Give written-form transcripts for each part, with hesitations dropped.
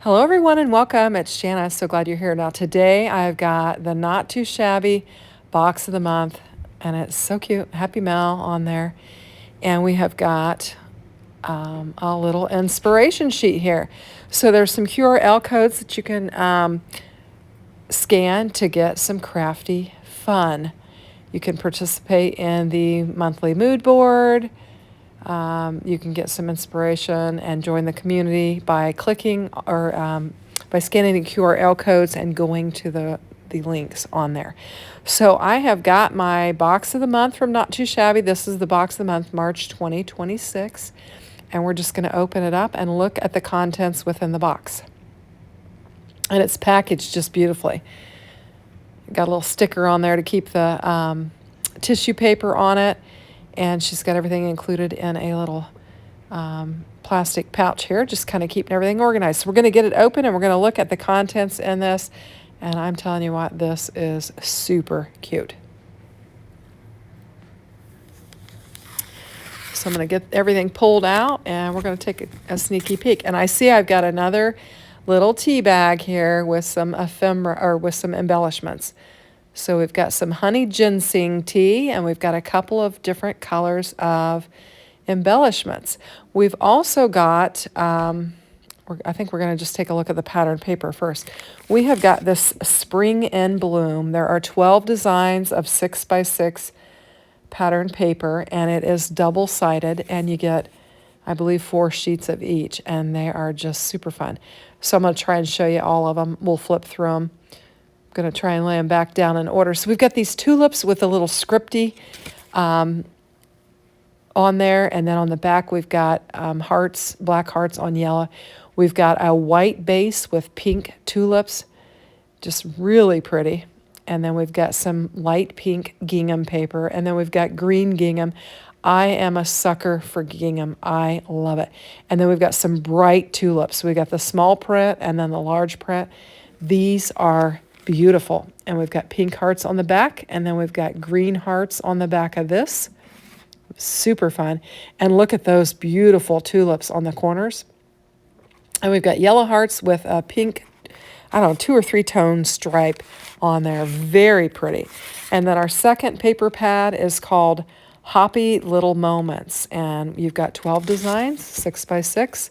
Hello, everyone, and welcome. It's Shanna. So glad you're here. Now, today I've got the Not Too Shabby Box of the Month, and it's so cute. Happy Mel on there. And we have got a little inspiration sheet here. So there's some QRL codes that you can scan to get some crafty fun. You can participate in the monthly mood board. You can get some inspiration and join the community by clicking or by scanning the QRL codes and going to the links on there. So I have got my box of the month from Not Too Shabby. This is the box of the month, March 2026. And we're just going to open it up and look at the contents within the box. And it's packaged just beautifully. Got a little sticker on there to keep the tissue paper on it. And she's got everything included in a little plastic pouch here, just kind of keeping everything organized. So we're going to get it open and we're going to look at the contents in this. And I'm telling you what, this is super cute. So I'm going to get everything pulled out and we're going to take a sneaky peek. And I see I've got another little tea bag here with some ephemera or with some embellishments. So we've got some honey ginseng tea, and we've got a couple of different colors of embellishments. We've also got, I think we're going to just take a look at the pattern paper first. We have got this Spring in Bloom. There are 12 designs of 6x6 pattern paper, and it is double-sided, and you get, I believe, 4 sheets of each, and they are just super fun. So I'm going to try and show you all of them. We'll flip through them. Going to try and lay them back down in order. So we've got these tulips with a little scripty on there, and then on the back we've got hearts, black hearts on yellow. We've got a white base with pink tulips, just really pretty. And then we've got some light pink gingham paper, and then we've got green gingham. I am a sucker for gingham. I love it. And then we've got some bright tulips. We've got the small print and then the large print. These are beautiful. And we've got pink hearts on the back, and then we've got green hearts on the back of this. Super fun. And look at those beautiful tulips on the corners. And we've got yellow hearts with a pink, I don't know, 2 or 3 tone stripe on there. Very pretty. And then our second paper pad is called Hoppy Little Moments. And you've got 12 designs, 6x6.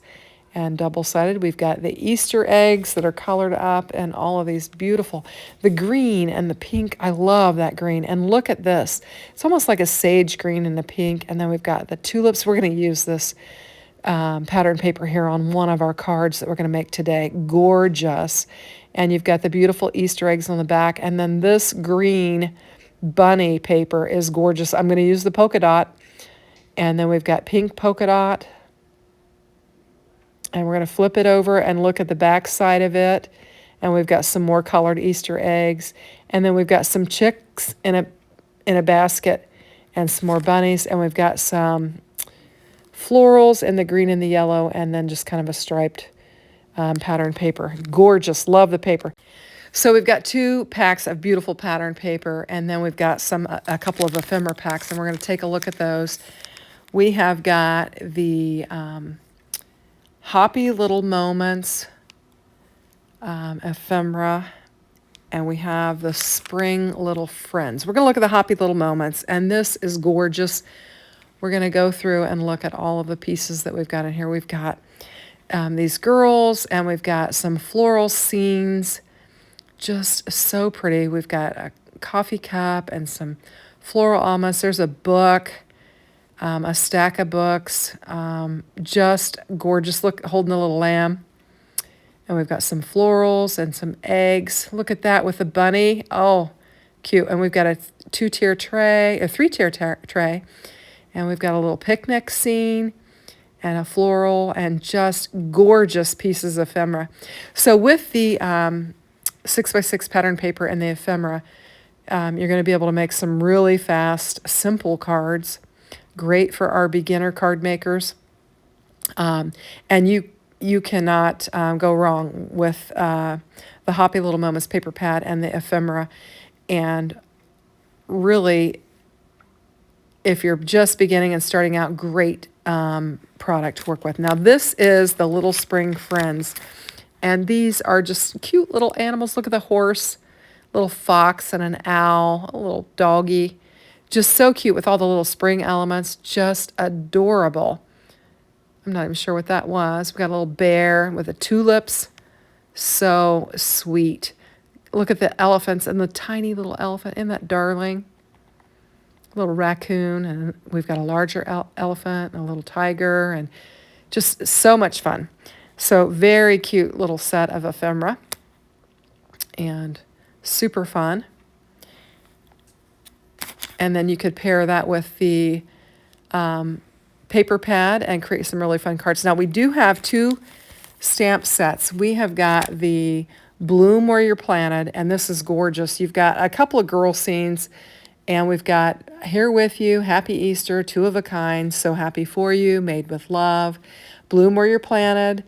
And double-sided. We've got the Easter eggs that are colored up and all of these beautiful. The green and the pink, I love that green. And look at this. It's almost like a sage green and a pink. And then we've got the tulips. We're going to use this pattern paper here on one of our cards that we're going to make today. Gorgeous. And you've got the beautiful Easter eggs on the back. And then this green bunny paper is gorgeous. I'm going to use the polka dot. And then we've got pink polka dot. And we're going to flip it over and look at the back side of it. And we've got some more colored Easter eggs. And then we've got some chicks in a basket and some more bunnies. And we've got some florals in the green and the yellow, and then just kind of a striped pattern paper. Gorgeous. Love the paper. So we've got 2 packs of beautiful pattern paper, and then we've got a couple of ephemera packs, and we're going to take a look at those. We have got the Hoppy Little Moments ephemera, and we have the Spring Little Friends. We're going to look at the Hoppy Little Moments, and this is gorgeous. We're going to go through and look at all of the pieces that we've got in here. We've got these girls, and we've got some floral scenes, just so pretty. We've got a coffee cup and some floral almonds. There's a book. A stack of books, just gorgeous. Look, holding a little lamb. And we've got some florals and some eggs. Look at that with the bunny. Oh, cute. And we've got a 2-tier tray, a 3-tier tray. And we've got a little picnic scene and a floral and just gorgeous pieces of ephemera. So with the 6x6 pattern paper and the ephemera, you're going to be able to make some really fast, simple cards. Great for our beginner card makers. And you cannot go wrong with the Hoppy Little Moments paper pad and the ephemera. And really, if you're just beginning and starting out, great product to work with. Now, this is the Little Spring Friends. And these are just cute little animals. Look at the horse, little fox and an owl, a little doggy. Just so cute with all the little spring elements. Just adorable. I'm not even sure what that was. We got a little bear with the tulips. So sweet. Look at the elephants and the tiny little elephant. Isn't that darling? A little raccoon, and we've got a larger elephant and a little tiger, and just so much fun. So very cute little set of ephemera and super fun. And then you could pair that with the paper pad and create some really fun cards. Now we do have two stamp sets. We have got the Bloom Where You're Planted, and this is gorgeous. You've got a couple of girl scenes, and we've got Here With You, Happy Easter, Two of a Kind, So Happy For You, Made with Love, Bloom Where You're Planted,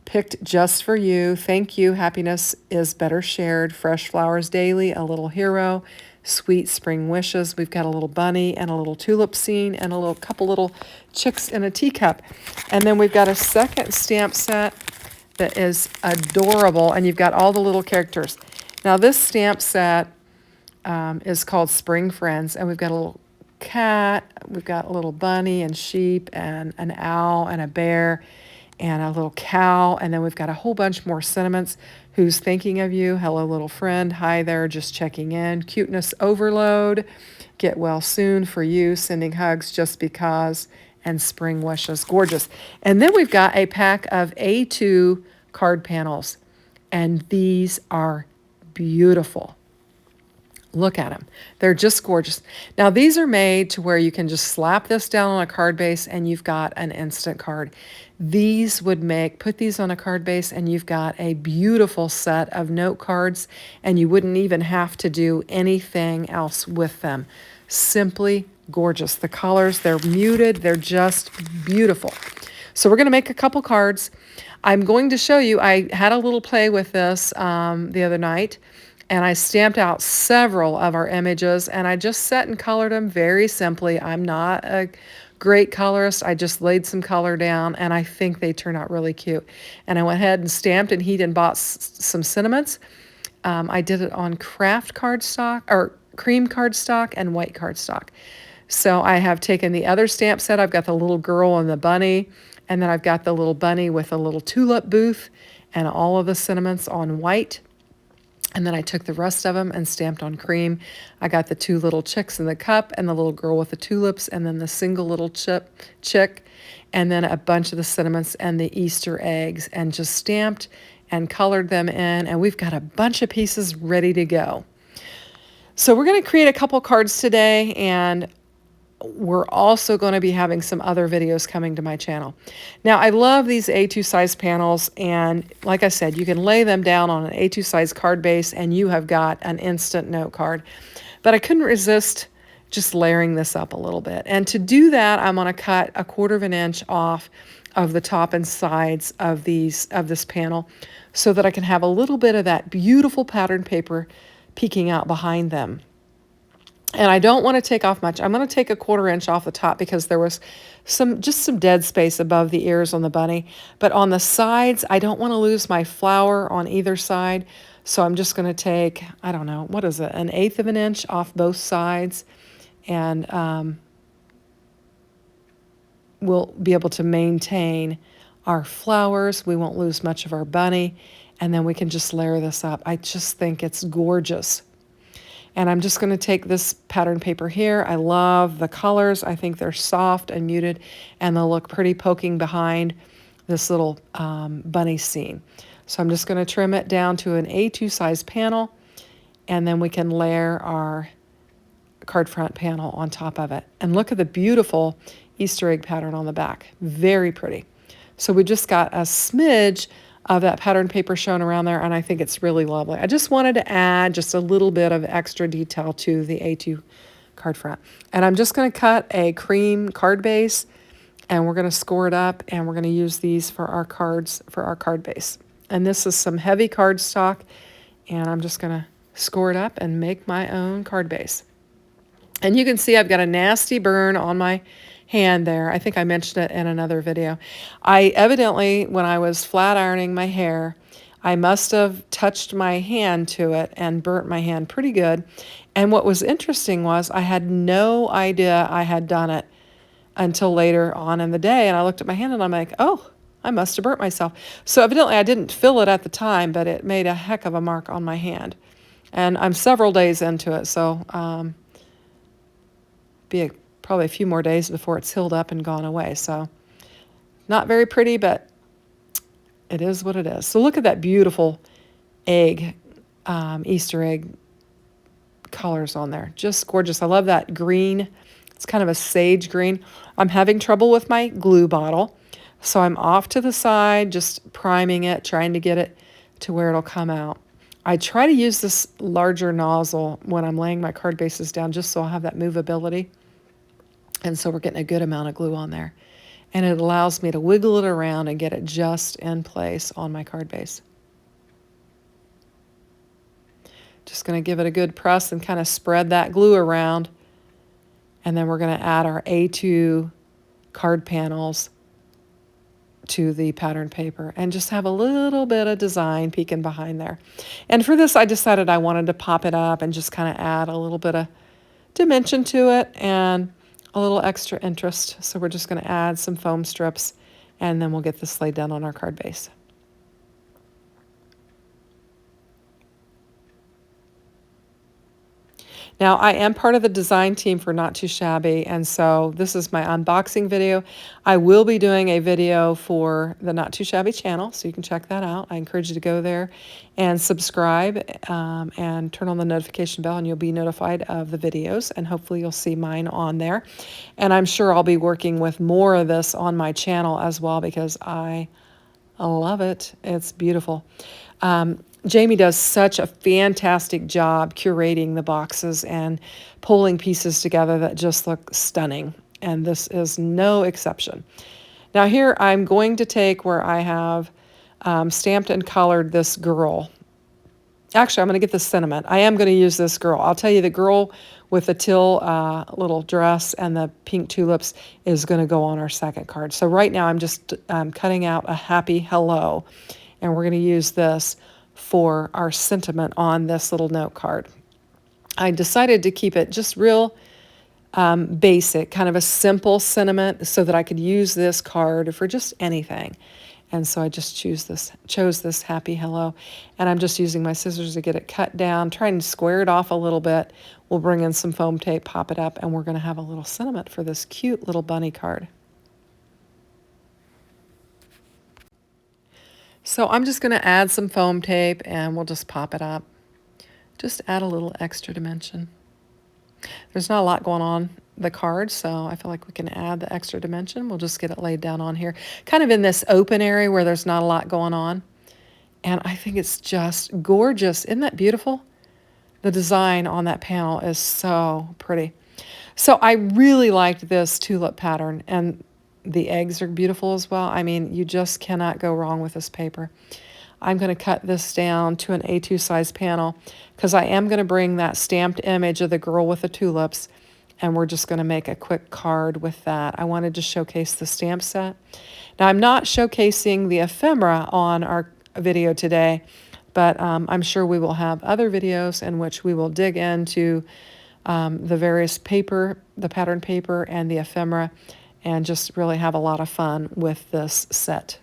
Picked Just For You, Thank You, Happiness is Better Shared, Fresh Flowers Daily, A Little Hero, Sweet Spring Wishes. We've got a little bunny and a little tulip scene and a couple little chicks in a teacup. And then we've got a second stamp set that is adorable, and you've got all the little characters. Now this stamp set is called Spring Friends, and we've got a little cat, we've got a little bunny and sheep and an owl and a bear and a little cow, and then we've got a whole bunch more sentiments. Who's thinking of you? Hello, little friend. Hi there, just checking in. Cuteness overload. Get well soon for you. Sending hugs just because. And spring wishes. Gorgeous. And then we've got a pack of A2 card panels, and these are beautiful. Look at them. They're just gorgeous. Now, these are made to where you can just slap this down on a card base and you've got an instant card. These would put these on a card base and you've got a beautiful set of note cards, and you wouldn't even have to do anything else with them. Simply gorgeous. The colors, they're muted. They're just beautiful. So we're going to make a couple cards. I'm going to show you, I had a little play with this the other night, and I stamped out several of our images, and I just set and colored them very simply. I'm not a great colorist. I just laid some color down, and I think they turn out really cute. And I went ahead and stamped and heated and bought some sentiments. I did it on craft cardstock, or cream cardstock and white cardstock. So I have taken the other stamp set. I've got the little girl and the bunny, and then I've got the little bunny with a little tulip booth and all of the sentiments on white. And then I took the rest of them and stamped on cream. I got the two little chicks in the cup and the little girl with the tulips, and then the single little chick, and then a bunch of the sentiments and the Easter eggs, and just stamped and colored them in. And we've got a bunch of pieces ready to go. So we're going to create a couple cards today, and we're also going to be having some other videos coming to my channel. Now, I love these A2 size panels, and like I said, you can lay them down on an A2 size card base and you have got an instant note card. But I couldn't resist just layering this up a little bit. And to do that, I'm going to cut 1/4 inch off of the top and sides of this panel so that I can have a little bit of that beautiful pattern paper peeking out behind them. And I don't want to take off much. I'm going to take 1/4 inch off the top because there was just some dead space above the ears on the bunny. But on the sides, I don't want to lose my flower on either side. So I'm just going to take, I don't know, what is it, 1/8 of an inch off both sides. And we'll be able to maintain our flowers. We won't lose much of our bunny. And then we can just layer this up. I just think it's gorgeous. And I'm just going to take this pattern paper here. I love the colors. I think they're soft and muted, and they'll look pretty poking behind this little bunny scene. So I'm just going to trim it down to an A2 size panel, and then we can layer our card front panel on top of it. And look at the beautiful Easter egg pattern on the back. Very pretty. So we just got a smidge of that pattern paper shown around there, and I think it's really lovely. I just wanted to add just a little bit of extra detail to the A2 card front. And I'm just going to cut a cream card base, and we're going to score it up, and we're going to use these for our cards, for our card base. And this is some heavy cardstock, and I'm just going to score it up and make my own card base. And you can see I've got a nasty burn on my hand there. I think I mentioned it in another video. I evidently, when I was flat ironing my hair, I must have touched my hand to it and burnt my hand pretty good. And what was interesting was I had no idea I had done it until later on in the day. And I looked at my hand and I'm like, oh, I must have burnt myself. So evidently I didn't feel it at the time, but it made a heck of a mark on my hand. And I'm several days into it, so probably a few more days before it's healed up and gone away. So not very pretty, but it is what it is. So look at that beautiful egg, Easter egg colors on there. Just gorgeous. I love that green. It's kind of a sage green. I'm having trouble with my glue bottle, so I'm off to the side, just priming it, trying to get it to where it'll come out. I try to use this larger nozzle when I'm laying my card bases down just so I'll have that movability. And so we're getting a good amount of glue on there. And it allows me to wiggle it around and get it just in place on my card base. Just going to give it a good press and kind of spread that glue around. And then we're going to add our A2 card panels to the pattern paper and just have a little bit of design peeking behind there. And for this, I decided I wanted to pop it up and just kind of add a little bit of dimension to it and a little extra interest. So we're just going to add some foam strips and then we'll get this laid down on our card base. Now, I am part of the design team for Not Too Shabby, and so this is my unboxing video. I will be doing a video for the Not Too Shabby channel, so you can check that out. I encourage you to go there and subscribe and turn on the notification bell, and you'll be notified of the videos, and hopefully you'll see mine on there. And I'm sure I'll be working with more of this on my channel as well because I love it. It's beautiful. Jamie does such a fantastic job curating the boxes and pulling pieces together that just look stunning. And this is no exception. Now here I'm going to take where I have stamped and colored this girl. Actually, I'm going to get the sentiment. I am going to use this girl. I'll tell you, the girl with the teal little dress and the pink tulips is going to go on our second card. So right now I'm just cutting out a happy hello, and we're going to use this for our sentiment on this little note card. I decided to keep it just real basic, kind of a simple sentiment so that I could use this card for just anything. And so I just chose this happy hello, and I'm just using my scissors to get it cut down, trying to square it off a little bit. We'll bring in some foam tape, pop it up, and we're going to have a little sentiment for this cute little bunny card. So I'm just going to add some foam tape and we'll just pop it up. Just add a little extra dimension. There's not a lot going on the card, so I feel like we can add the extra dimension. We'll just get it laid down on here, kind of in this open area where there's not a lot going on. And I think it's just gorgeous. Isn't that beautiful? The design on that panel is so pretty. So I really liked this tulip pattern, and the eggs are beautiful as well. I mean, you just cannot go wrong with this paper. I'm going to cut this down to an A2 size panel because I am going to bring that stamped image of the girl with the tulips, and we're just going to make a quick card with that. I wanted to showcase the stamp set. Now, I'm not showcasing the ephemera on our video today, but I'm sure we will have other videos in which we will dig into the various paper, the pattern paper, and the ephemera, and just really have a lot of fun with this set.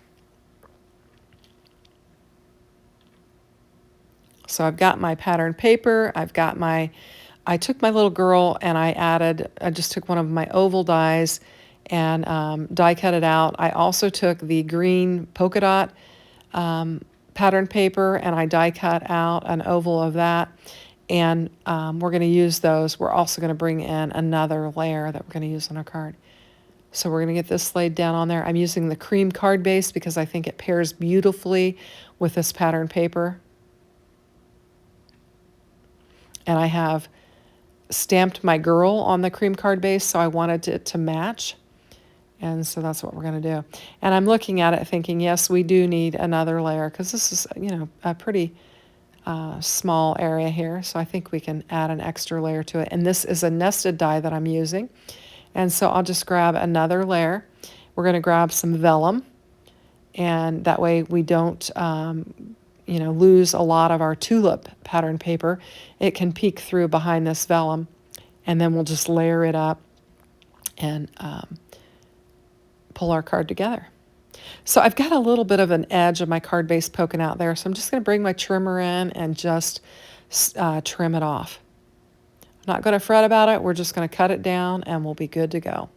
So I've got my pattern paper, I took my little girl and I just took one of my oval dies and die cut it out. I also took the green polka dot pattern paper and I die cut out an oval of that. And we're going to use those. We're also going to bring in another layer that we're going to use on our card. So we're going to get this laid down on there. I'm using the cream card base because I think it pairs beautifully with this pattern paper. And I have stamped my girl on the cream card base, so I wanted it to match. And so that's what we're going to do. And I'm looking at it thinking, yes, we do need another layer because this is, a pretty small area here. So I think we can add an extra layer to it. And this is a nested die that I'm using. And so I'll just grab another layer. We're going to grab some vellum, and that way we don't lose a lot of our tulip pattern paper, it can peek through behind this vellum, and then we'll just layer it up and pull our card together. So I've got a little bit of an edge of my card base poking out there, so I'm just going to bring my trimmer in and just trim it off. I'm not going to fret about it. We're just going to cut it down and we'll be good to go.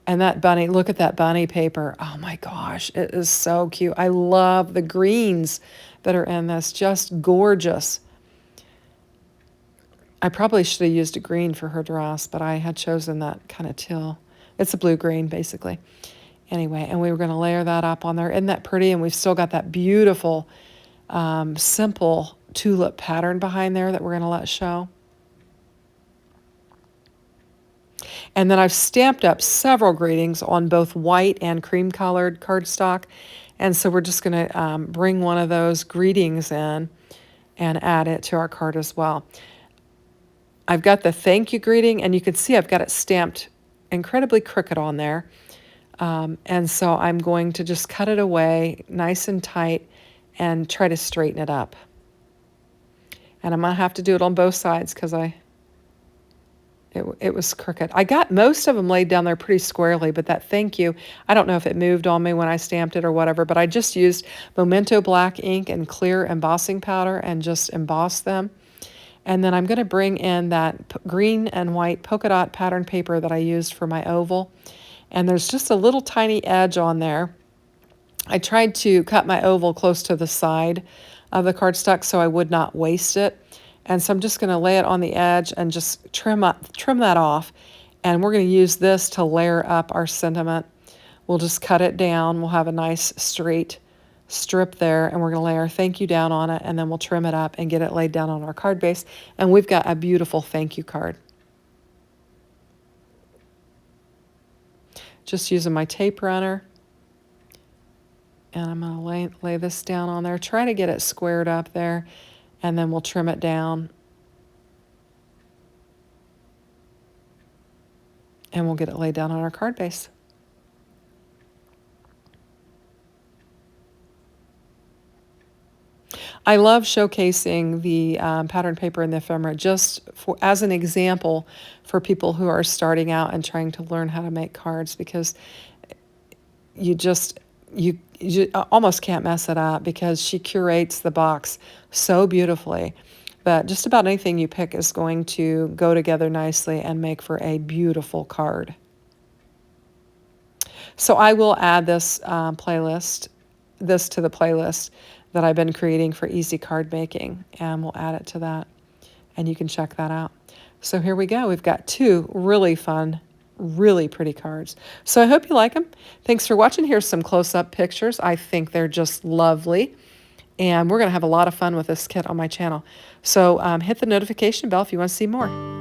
And that bunny, look at that bunny paper. Oh my gosh, it is so cute. I love the greens that are in this, just gorgeous. I probably should have used a green for her dress, but I had chosen that kind of teal. It's a blue-green, basically. Anyway, and we were going to layer that up on there. Isn't that pretty? And we've still got that beautiful, simple tulip pattern behind there that we're going to let show. And then I've stamped up several greetings on both white and cream-colored cardstock. And so we're just going to bring one of those greetings in and add it to our card as well. I've got the thank you greeting, and you can see I've got it stamped incredibly crooked on there. And so I'm going to just cut it away nice and tight and try to straighten it up. And I'm going to have to do it on both sides because it was crooked. I got most of them laid down there pretty squarely, but that thank you, I don't know if it moved on me when I stamped it or whatever, but I just used Memento black ink and clear embossing powder and just embossed them. And then I'm going to bring in that green and white polka dot pattern paper that I used for my oval. And there's just a little tiny edge on there. I tried to cut my oval close to the side of the cardstock so I would not waste it. And so I'm just going to lay it on the edge and just trim that off. And we're going to use this to layer up our sentiment. We'll just cut it down. We'll have a nice straight strip there, and we're going to lay our thank you down on it, and then we'll trim it up and get it laid down on our card base. And we've got a beautiful thank you card. Just using my tape runner. And I'm going to lay this down on there. Try to get it squared up there. And then we'll trim it down. And we'll get it laid down on our card base. I love showcasing the pattern paper and the ephemera just as an example for people who are starting out and trying to learn how to make cards, because you almost can't mess it up because she curates the box so beautifully. But just about anything you pick is going to go together nicely and make for a beautiful card. So I will add this to the playlist that I've been creating for easy card making, and we'll add it to that, and you can check that out. So here we go. We've got two really fun, really pretty cards. So I hope you like them. Thanks for watching. Here's some close-up pictures. I think they're just lovely, and we're going to have a lot of fun with this kit on my channel. So hit the notification bell if you want to see more.